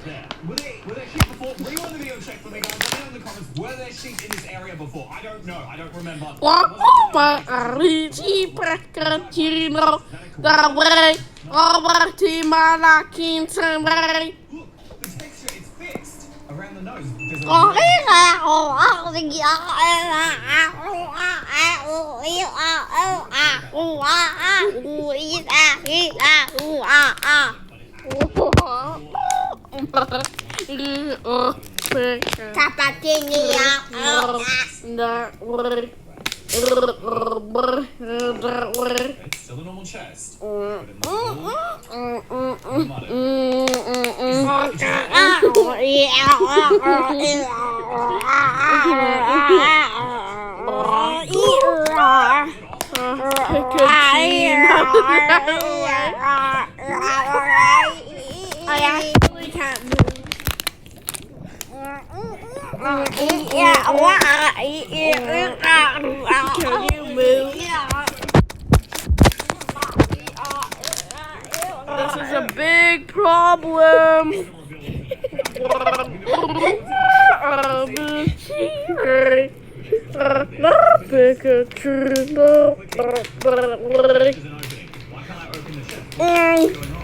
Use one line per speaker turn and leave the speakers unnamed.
there. Were there sheep before? Rewind the video check for me, guys. Let me know in the comments. Were there sheep in this area before? I don't know. I don't remember.
Kecino dawaj, obrati malakin sembraj.
Look, the texture is fixed around the nose. There's a It's still a normal chest. But in the
I actually can't move. Can you move? This is a big problem.
Why can't I open the chest? What's going on?